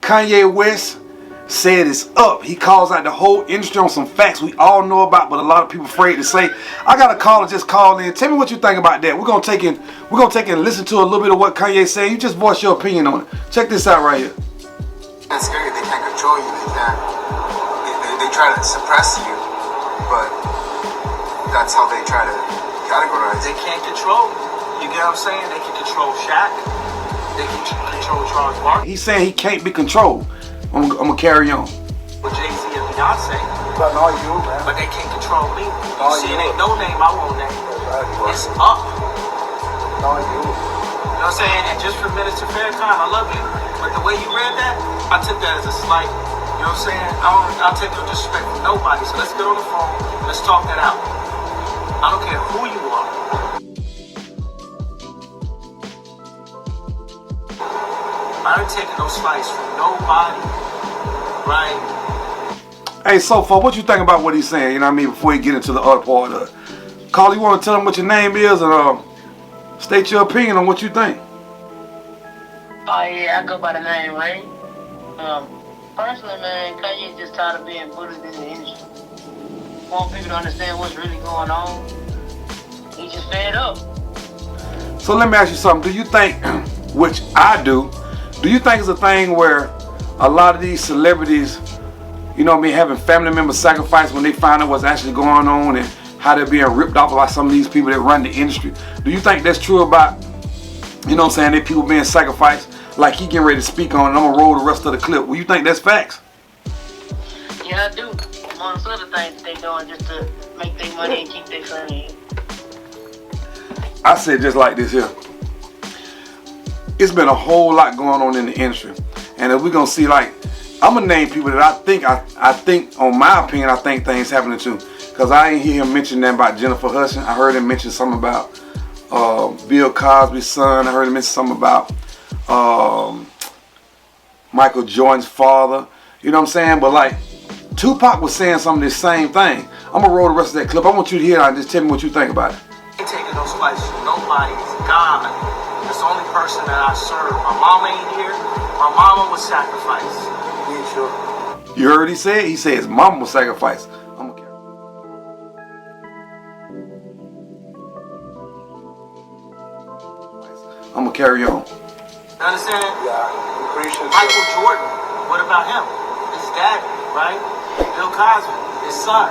Kanye West said it's up. He calls out the whole industry on some facts we all know about, but a lot of people afraid to say. I got a caller just call in. Tell me what you think about that. We're gonna take and listen to a little bit of what Kanye's saying. You just voice your opinion on it. Check this out right here. It's scary. They can't control you. They can't. They try to suppress you, but that's how they try to categorize. They can't control. You get what I'm saying? They can control Shaq. They can control Charles Barkley. He's saying he can't be controlled. I'm gonna carry on. With Jay-Z and Beyonce. But all you, man. But they can't control me. You see, it ain't no name I won't name. It's up. All you. You know what I'm saying? And just for minutes to fair time, I love you. But the way you read that, I took that as a slight. You know what I'm saying? I'll take no disrespect from nobody. So let's get on the phone. Let's talk that out. I don't care who you are. I ain't taking no slice from nobody. Right? Hey, so far, what you think about what he's saying? You know what I mean? Before you get into the other part of it. Carl, you want to tell him what your name is and state your opinion on what you think? Oh yeah, I go by the name Ray. Personally, man, Kanye just tired of being bullied in the industry. Want people to understand what's really going on. He just fed up. So let me ask you something. Do you think, which I do you think it's a thing where a lot of these celebrities, you know what I mean, having family members sacrifice when they find out what's actually going on and how they're being ripped off by some of these people that run the industry? Do you think that's true about, you know what I'm saying, that people being sacrificed like he getting ready to speak on, and I'm going to roll the rest of the clip? Well, you think that's facts? Yeah, I do. Amongst other things they doing just to make their money and keep their family. I said just like this here. It's been a whole lot going on in the industry. And if we're going to see, like, I'm going to name people that I think, on my opinion, I think things happening to. Because I ain't hear him mention that about Jennifer Hudson. I heard him mention something about Bill Cosby's son. I heard him mention something about Michael Jordan's father. You know what I'm saying? But like, Tupac was saying some of this same thing. I'm going to roll the rest of that clip. I want you to hear it and just tell me what you think about it. I ain't taking no slice from nobody. It's God. It's the only person that I serve. My mama ain't here. My mama was sacrificed. Yeah, sure. You heard he said? He said his mama was sacrificed. I'm gonna carry on. You understand? Yeah, appreciate Michael Jordan, what about him? His daddy, right? Bill Cosby, his son,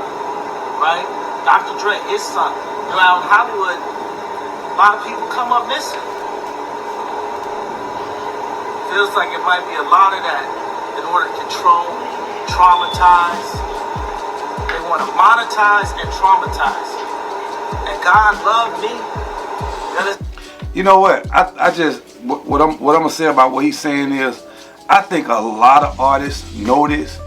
right? Dr. Dre, his son. You know, out in Hollywood, a lot of people come up missing. Feels like it might be a lot of that in order to control, traumatize. They want to monetize and traumatize. And God loved me. You know what? I just what I'm gonna say about what he's saying is, I think a lot of artists know this.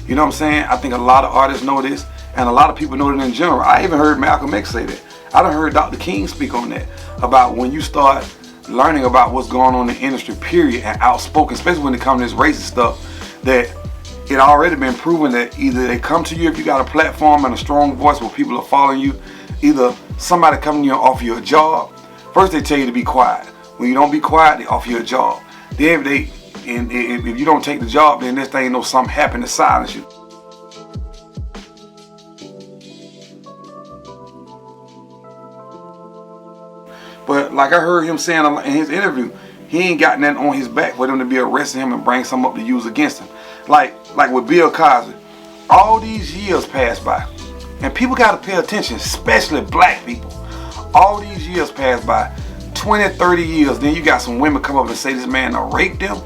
You know what I'm saying? I think a lot of artists know this, and a lot of people know it in general. I even heard Malcolm X say that. I done heard Dr. King speak on that, about when you start learning about what's going on in the industry, period, and outspoken, especially when it comes to this racist stuff, that it already been proven that either they come to you if you got a platform and a strong voice where people are following you, either somebody coming to you and offer you a job. First they tell you to be quiet. When you don't be quiet, they offer you a job. Then if you don't take the job, then this thing knows something happened to silence you. But like I heard him saying in his interview, he ain't got nothing on his back for them to be arresting him and bring something up to use against him. Like with Bill Cosby, all these years passed by, and people got to pay attention, especially black people. All these years passed by, 20, 30 years, then you got some women come up and say this man done raped them.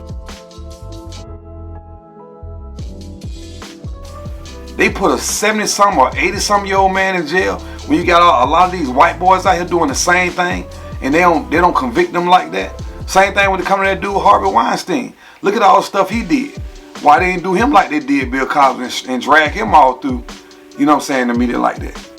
They put a 70-something or 80-something-year-old man in jail when you got a lot of these white boys out here doing the same thing, and they don't convict them like that. Same thing when it comes to that dude Harvey Weinstein. Look at all the stuff he did. Why they didn't do him like they did Bill Cosby and drag him all through, you know what I'm saying, the media like that.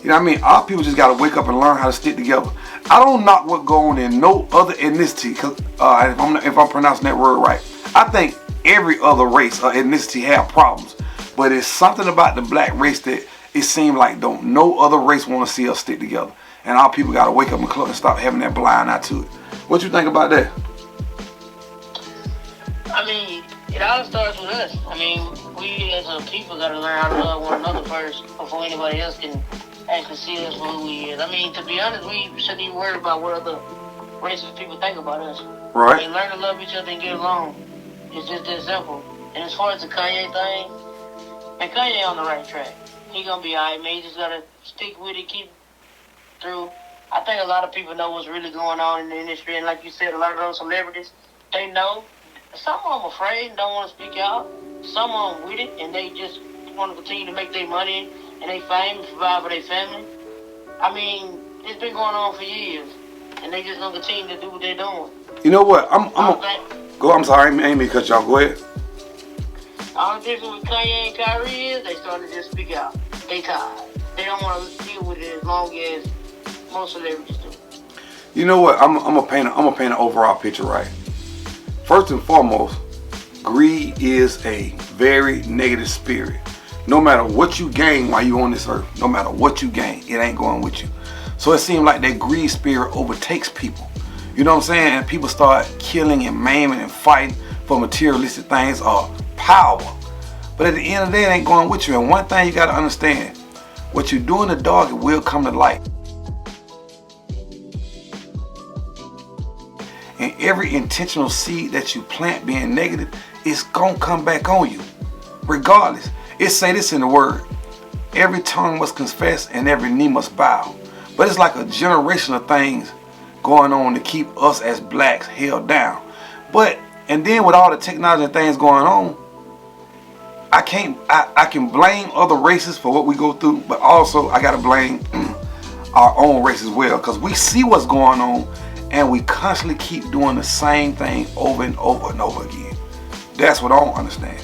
You know what I mean? Our people just got to wake up and learn how to stick together. I don't knock what go on in no other ethnicity, cause if I'm pronouncing that word right. I think every other race or ethnicity have problems. But it's something about the black race that it seems like no other race want to see us stick together. And our people got to wake up and stop having that blind eye to it. What you think about that? I mean, it all starts with us. I mean, we as a people got to learn how to love one another first before anybody else can actually see us for who we is. I mean, to be honest, we shouldn't even worry about what other racist people think about us. Right. I mean, learn to love each other and get along. It's just that simple. And as far as the Kanye thing, and Kanye on the right track. He gonna be alright, man. He just gotta stick with it, keep through. I think a lot of people know what's really going on in the industry, and like you said, a lot of those celebrities, they know. Some of them afraid and don't want to speak out. Some of them with it, and they just want to continue to make their money and their fame and provide for their family. I mean, it's been going on for years, and they just gonna continue to do what they're doing. You know what? I'm sorry, I ain't mean to cut y'all. Go ahead. All the difference with Kanye and Kyrie is they starting to just speak out. They tired. They don't want to deal with it as long as most celebrities do. You know what? I'm gonna paint an overall picture, right? First and foremost, greed is a very negative spirit. No matter what you gain while you're on this earth, no matter what you gain, it ain't going with you. So it seems like that greed spirit overtakes people. You know what I'm saying? And people start killing and maiming and fighting for materialistic things or power. But at the end of the day, it ain't going with you. And one thing you got to understand, what you do in the dark, it will come to light. And every intentional seed that you plant being negative, it's going to come back on you. Regardless. It say this in the word. Every tongue must confess and every knee must bow. But it's like a generation of things going on to keep us as blacks held down. And then with all the technology and things going on, I can blame other races for what we go through, but also I gotta blame our own race as well, because we see what's going on and we constantly keep doing the same thing over and over and over again. That's what I don't understand.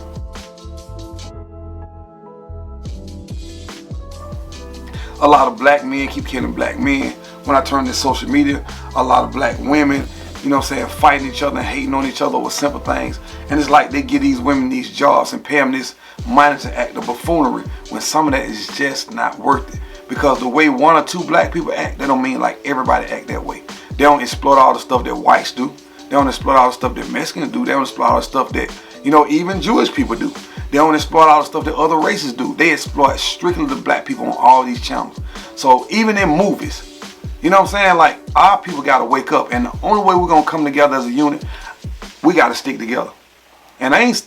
A lot of black men keep killing black men. When I turn to social media, a lot of black women, you know what I'm saying, fighting each other and hating on each other over simple things. And it's like they give these women these jobs and pay them this money to act the buffoonery when some of that is just not worth it. Because the way one or two black people act, that don't mean like everybody act that way. They don't exploit all the stuff that whites do. They don't exploit all the stuff that Mexicans do. They don't exploit all the stuff that, you know, even Jewish people do. They don't exploit all the stuff that other races do. They exploit strictly the black people on all these channels. So even in movies, you know what I'm saying? Like, our people got to wake up. And the only way we're going to come together as a unit, we got to stick together. And I ain't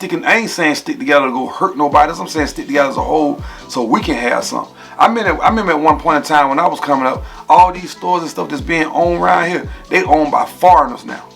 saying stick together to go hurt nobody. I'm saying stick together as a whole so we can have something. I remember at one point in time when I was coming up, all these stores and stuff that's being owned around here, they owned by foreigners now.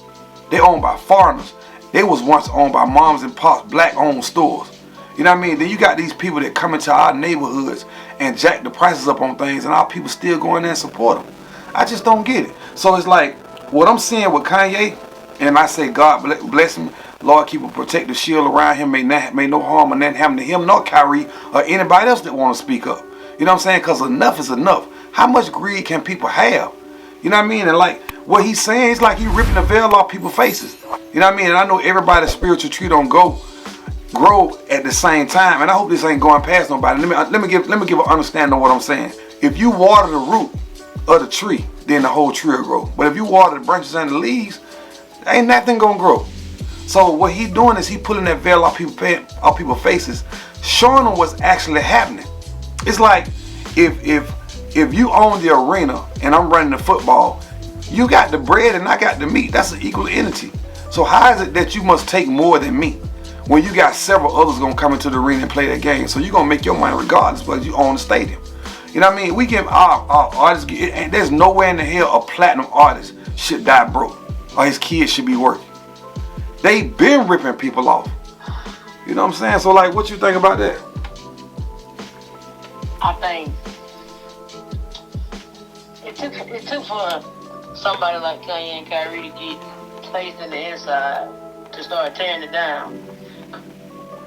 They owned by foreigners. They was once owned by moms and pops, black-owned stores. You know what I mean? Then you got these people that come into our neighborhoods and jack the prices up on things, and our people still go in there and support them. I just don't get it. So it's like, what I'm seeing with Kanye, and I say God bless him, Lord keep a protective shield around him, may no harm or nothing happen to him, nor Kyrie, or anybody else that want to speak up. You know what I'm saying? Because enough is enough. How much greed can people have? You know what I mean? And like, what he's saying, it's like he ripping the veil off people's faces. You know what I mean? And I know everybody's spiritual tree don't grow at the same time. And I hope this ain't going past nobody. Let me give an understanding of what I'm saying. If you water the root of the tree, then the whole tree will grow. But if you water the branches and the leaves, ain't nothing gonna grow. So what he doing is he pulling that veil off people's faces, showing them what's actually happening. It's like if you own the arena and I'm running the football, you got the bread and I got the meat. That's an equal entity. So how is it that you must take more than me when you got several others gonna come into the arena and play that game? So you're gonna make your money regardless, but you own the stadium. You know what I mean? We give our artists, and there's nowhere in the hell a platinum artist should die broke or his kids should be working. They been ripping people off. You know what I'm saying? So like, what you think about that? I think it took for somebody like Kanye and Kyrie to get placed in the inside to start tearing it down.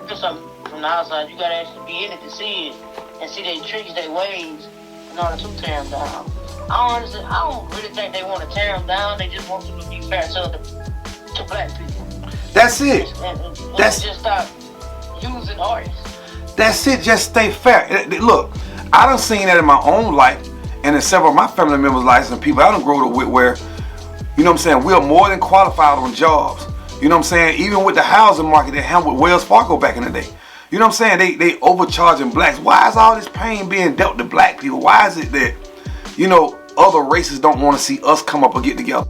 Do something from the outside, you gotta actually be in it to see it and see their tricks, their ways in order to tear them down. I don't really think they want to tear them down. They just want them to be fair to black people. That's it. And just stop using artists. That's it. Just stay fair. Look, I done seen that in my own life and in several of my family members' lives and people I done grow up with where, you know what I'm saying, we're more than qualified on jobs. You know what I'm saying? Even with the housing market that happened with Wells Fargo back in the day. You know what I'm saying? They overcharging blacks. Why is all this pain being dealt to black people? Why is it that, you know, other races don't want to see us come up and get together?